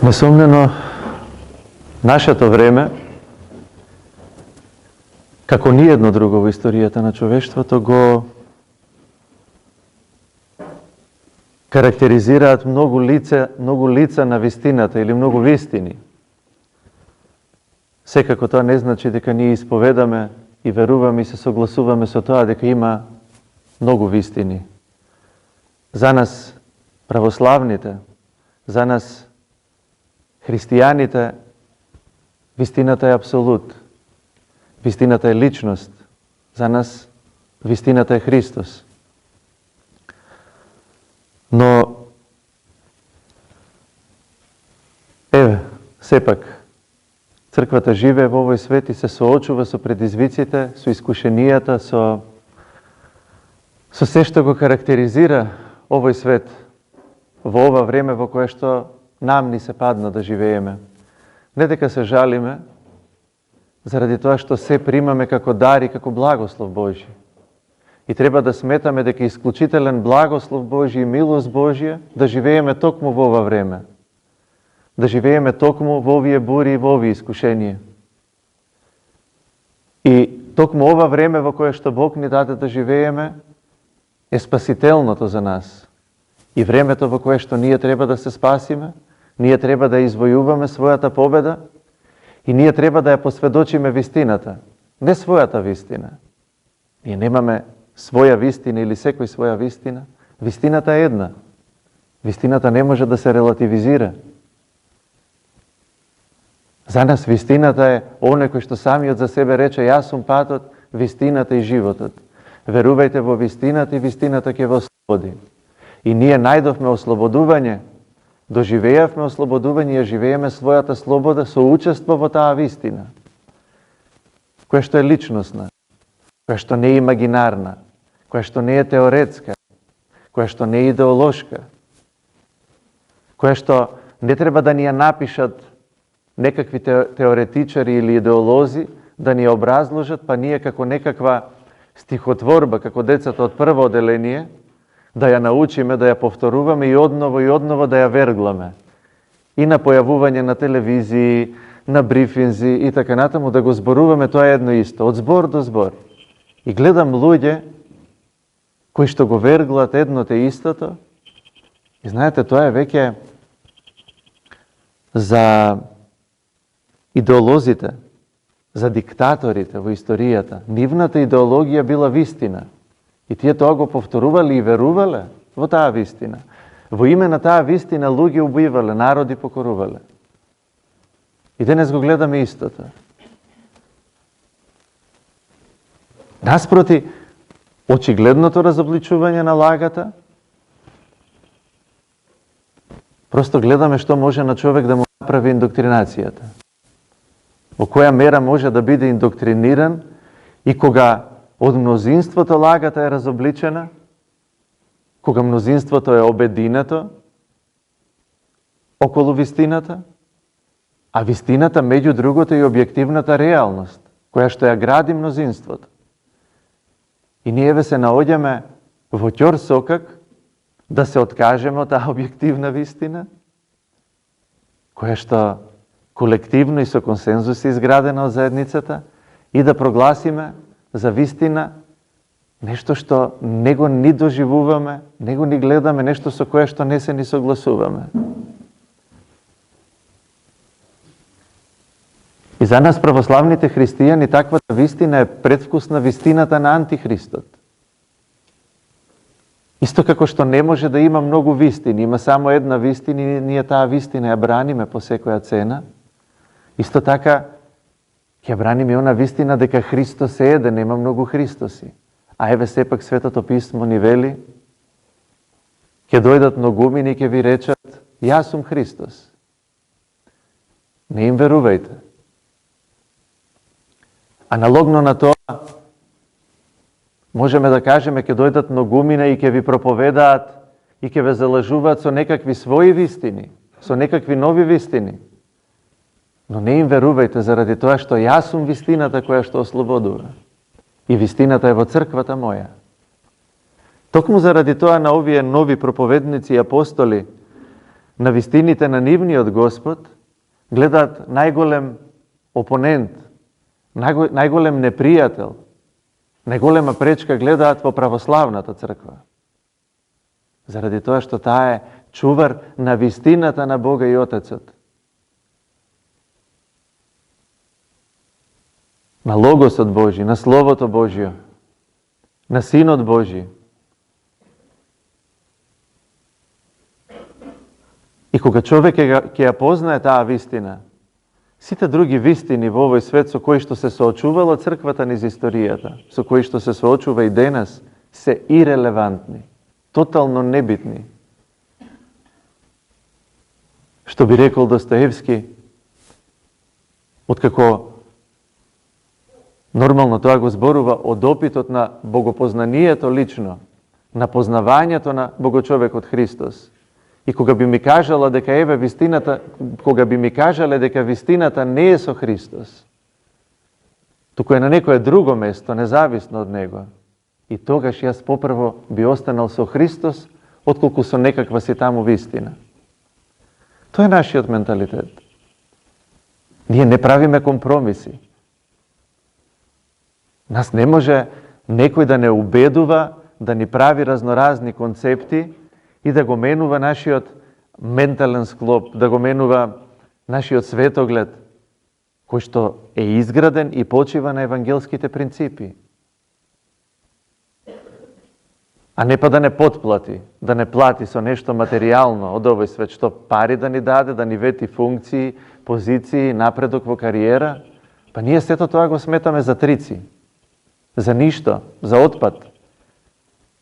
Несомнено, нашето време, како ниедно друго во историјата на човештвото, го карактеризираат многу лица на вистината или многу вистини. Секако тоа не значи дека ние исповедаме и веруваме и се согласуваме со тоа дека има многу вистини. За нас, православните, за нас, христијаните, вистината е апсолут. Вистината е личност. За нас, вистината е Христос. Но, сепак, црквата живее во овој свет и се соочува со предизвиците, со искушенијата, со се што го карактеризира овој свет во ова време во кое што нам ни се падна да живееме. Не дека се жалиме, заради тоа што се примаме како дар и како благослов Божи. И треба да сметаме дека исклучителен благослов Божи и милост Божија да живееме токму во ова време. Да живееме токму во овие бури и во овие искушенија. И токму ова време во кое што Бог ни даде да живееме е спасителното за нас. И времето во кое што ние треба да се спасиме, ние треба да извојуваме својата победа и ние треба да ја посведочиме вистината, не својата вистина. Ние немаме своја вистина или секој своја вистина. Вистината е една. Вистината не може да се релативизира. За нас вистината е оној кој што самиот за себе рече: јас сум патот, вистината и животот. Верувајте во вистината и вистината ќе ве ослободи. И ние најдовме ослободување, доживеавме ослободување и живееме својата слобода со учество во таа вистина, која што е личностна, која што не е имагинарна, која што не е теоретска, која што не е идеолошка, која што не треба да ни ја напишат некакви теоретичари или идеолози, да ни ја образложат, па ние како некаква стихотворба, како децата од прво оделение, да ја научиме, да ја повторуваме и одново да ја вергламе. И на појавување на телевизии, на брифинзи и така натаму, да го зборуваме тоа едно исто, од збор до збор. И гледам луѓе кои што го верглат едно те истото, и знаете, тоа е веќе за идеолозите, за диктаторите во историјата. Нивната идеологија била вистина. И тие тоа го повторувале и верувале во таа вистина. Во име на таа вистина луѓе убивале, народи покорувале. И денес го гледаме истото. Наспроти очигледното разобличување на лагата, просто гледаме што може на човек да му направи индоктринацијата. Во која мера може да биде индоктриниран и кога од мнозинството лагата е разобличена, кога мнозинството е обединето околу вистината, а вистината меѓу другото е објективната реалност, која што ја гради мнозинството. И ние се наоѓаме во ќор сокак да се откажеме од таа објективна вистина, која што колективно и со консензус е изградена од заедницата, и да прогласиме за вистина нешто што не го ни доживуваме, не го ни гледаме, нешто со кое што не се ни согласуваме. И за нас, православните христијани, таквата вистина е предвкус на вистината на антихристот. Исто како што не може да има многу вистини, има само една вистина и ние таа вистина ја браниме по секоја цена, исто така ќе браниме она вистина дека Христос е еден, нема многу Христоси. А еве сепак Светото Писмо ни вели, ќе дојдат многумини и ќе ви речат: јас сум Христос. Не им верувајте. Аналогно на тоа, можеме да кажеме, ќе дојдат многумина и ќе ви проповедаат и ќе ве залажуваат со некакви своји вистини, со некакви нови вистини. Но не им верувајте заради тоа што јас сум вистината која што ослободува. И вистината е во црквата моја. Токму заради тоа на овие нови проповедници и апостоли на вистините на нивниот Господ гледаат најголем опонент, најголем непријател, најголема пречка гледаат во православната црква. Заради тоа што таа е чувар на вистината на Бога и Отецот. На Логосот Божи, на Словото Божио, на Синот Божи. И кога човек ќе ја познае таа вистина, сите други вистини во овој свет со кои што се соочувала црквата низ историјата, со кои што се соочува и денес, се ирелевантни, тотално небитни. Што би рекол Достоевски, откако нормално тоа го зборува од опитот на богопознанието лично, на познавањето на Богочовекот Христос. И кога би ми кажала дека еве вистината, кога би ми кажале дека вистината не е со Христос, туку е на некое друго место, независно од Него, и тогаш јас попрво би останал со Христос, отколку со некаква си таму вистина. Тоа е нашиот менталитет. Ние не правиме компромиси. Нас не може некој да не убедува, да ни прави разноразни концепти и да го менува нашиот ментален склоп, да го менува нашиот светоглед, кој што е изграден и почива на евангелските принципи. А не па да не потплати, да не плати со нешто материјално од овој свет, што пари да ни даде, да ни вети функции, позиции, напредок во кариера. Па ние сето тоа го сметаме за трици, за ништо, за отпад.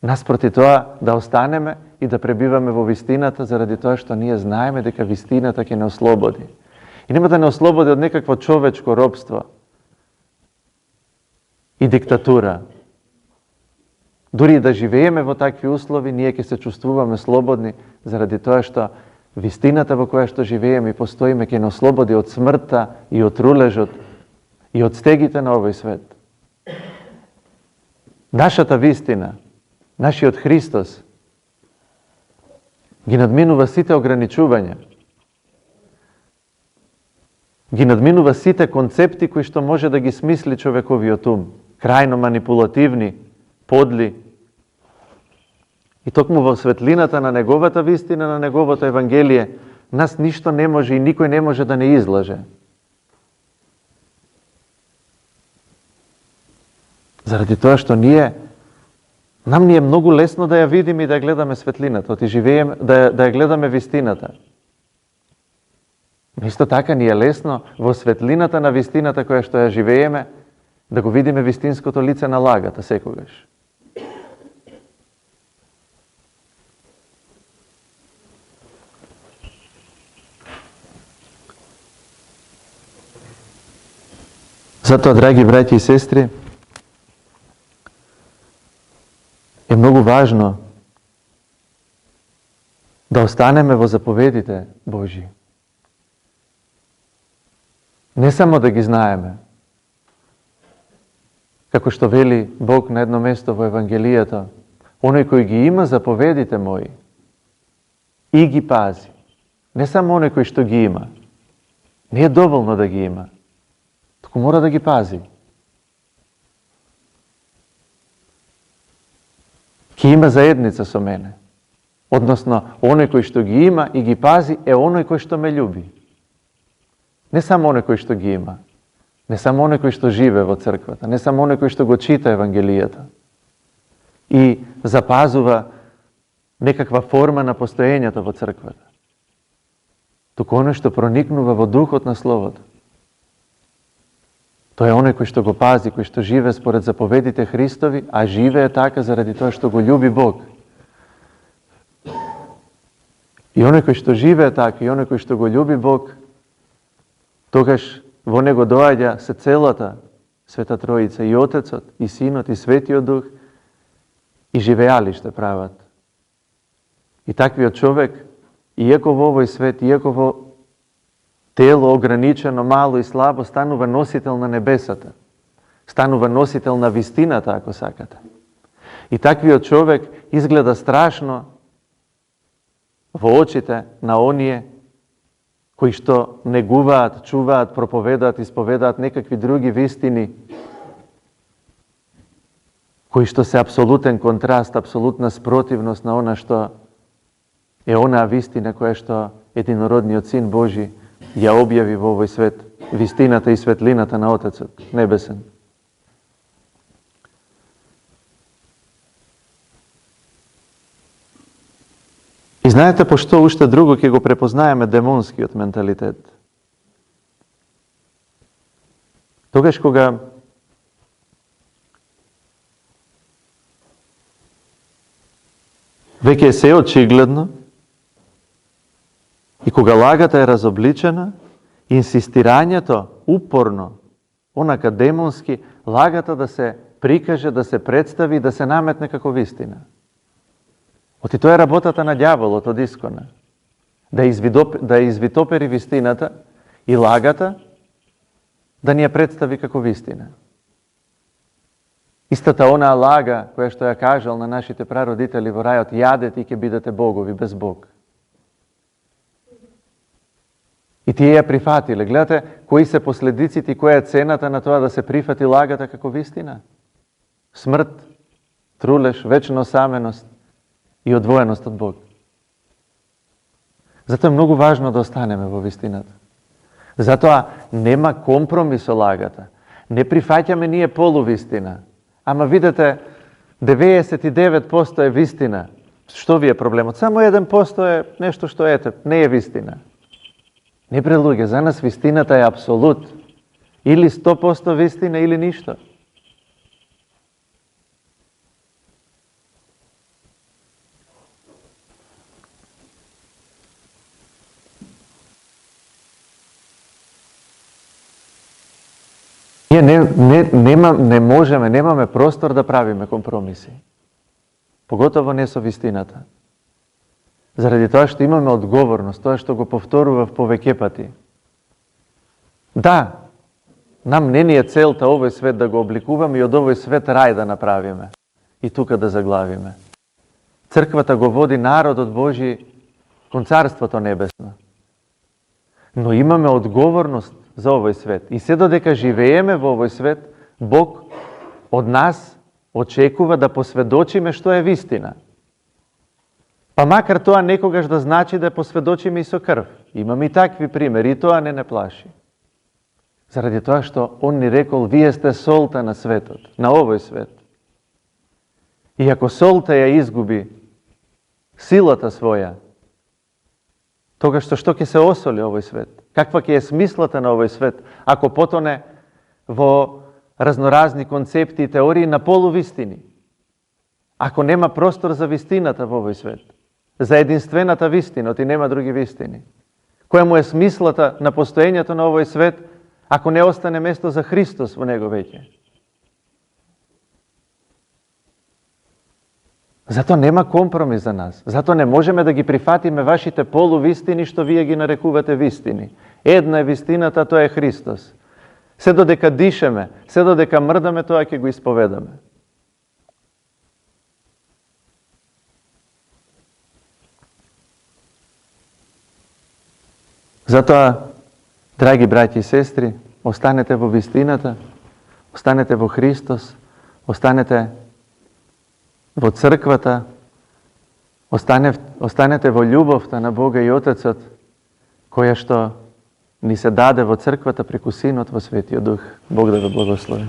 Наспроти тоа да останеме и да пребиваме во вистината, заради тоа што ние знаеме дека вистината ќе не ослободи. И нема да не ослободи од некакво човечко робство и диктатура. Дури и да живееме во такви услови, ние ќе се чувствуваме слободни, заради тоа што вистината во која што живееме и постоиме ќе не ослободи од смртта и од рулежот и од стегите на овој свет. Нашата вистина, нашиот Христос, ги надминува сите ограничувања, ги надминува сите концепти кои што може да ги смисли човековиот ум, крајно манипулативни, подли. И токму во светлината на неговата вистина, на неговото Евангелие, нас ништо не може и никој не може да не излаже. Заради тоа што нам ни е многу лесно да ја видиме и да ја гледаме светлината, да ја гледаме вистината. Но исто така ни е лесно во светлината на вистината која што ја живееме, да го видиме вистинското лице на лагата секогаш. Затоа, драги браќи и сестри, е многу важно да останеме во заповедите Божи. Не само да ги знаеме, како што вели Бог на едно место во Евангелијата, оној кој ги има заповедите мои и ги пази. Не само оној кој што ги има. Не е доволно да ги има, туку мора да ги пази. Ќе има заедница со мене. Односно, оној кој што ги има и ги пази е оној кој што ме љуби. Не само оној кој што ги има. Не само оној кој што живе во црквата. Не само оној кој што го чита Евангелијата. И запазува некаква форма на постоењето во црквата. Туку оној што проникнува во духот на Словото. Тој е оној кој што го пази, кој што живее според заповедите Христови, а живее така заради тоа што го љуби Бог. И оној кој што живее така, и оној кој што го љуби Бог, тогаш во него доаѓа се целата Света Троица, и Отецот, и Синот, и Светиот Дух, и живеалиште прават. И таквиот човек, иако во овој свет, иако во тело ограничено, мало и слабо, станува носител на небесата. Станува носител на вистината, ако сакате. И таквиот човек изгледа страшно во очите на оние кои што негуваат, чуваат, проповедаат, исповедаат некакви други вистини, кои што се апсолутен контраст, апсолутна спротивност на она што е онаа вистина која што единородниот Син Божи ја објави во овој свет, вистината и светлината на Отецот Небесен. И знаете пошто уште друго ќе го препознаеме демонскиот менталитет? Тогаш кога веќе е се очигледно и кога лагата е разобличена, инсистирањето упорно, онака демонски, лагата да се прикаже, да се представи, да се наметне како вистина. Оти тоа е работата на ѓаволот од искона. Да извитопери вистината и лагата, да ни ја представи како вистина. Истата онаа лага, која што ја кажал на нашите прародители во рајот, јадете и ќе бидете богови без Бог. И тие ја прифатиле. Гледате, кои се последиците и која е цената на тоа да се прифати лагата како вистина? Смрт, трулеш, вечна осаменост и одвоеност од Бог. Затоа е многу важно да останеме во вистината. Затоа нема компромис со лагата. Не прифаќаме ние полувистина. Ама видите, 99% е вистина. Што ви е проблемот? Само 1% е нешто што не е вистина. Не прелуѓе, за нас вистината е апсолут. Или 100% вистина, или ништо. Ние немаме простор да правиме компромиси. Поготово не со вистината. Заради тоа што имаме одговорност, тоа што го повторував повеќе пати. Да, нам не ни е целта овој свет да го обликуваме и од овој свет рај да направиме. И тука да заглавиме. Црквата го води народот Божи кон Царството Небесно. Но имаме одговорност за овој свет. И се додека живееме во овој свет, Бог од нас очекува да посведочиме што е вистина. Па макар тоа некогаш да значи да посведочиме и со крв. Имам и такви примери, и тоа не плаши. Заради тоа што Он ни рекол, вие сте солта на светот, на овој свет. И ако солта ја изгуби силата своја, тогаш што ќе се осоли овој свет? Каква ќе е смислата на овој свет, ако потоне во разноразни концепти и теории на полувистини? Ако нема простор за вистината во овој свет, за единствената вистина, оти нема други вистини. Која му е смислата на постоењето на овој свет, ако не остане место за Христос во него веќе? Затоа нема компромис за нас. Затоа не можеме да ги прифатиме вашите полувистини што вие ги нарекувате вистини. Една е вистината, тоа е Христос. Се додека дишеме, се додека мрдаме, тоа ќе го исповедаме. Затоа, драги браќи и сестри, останете во вистината, останете во Христос, останете во црквата, останете во љубовта на Бога и Отецот, која што ни се даде во црквата преку Синот во Светиот Дух. Бог да ве благослови.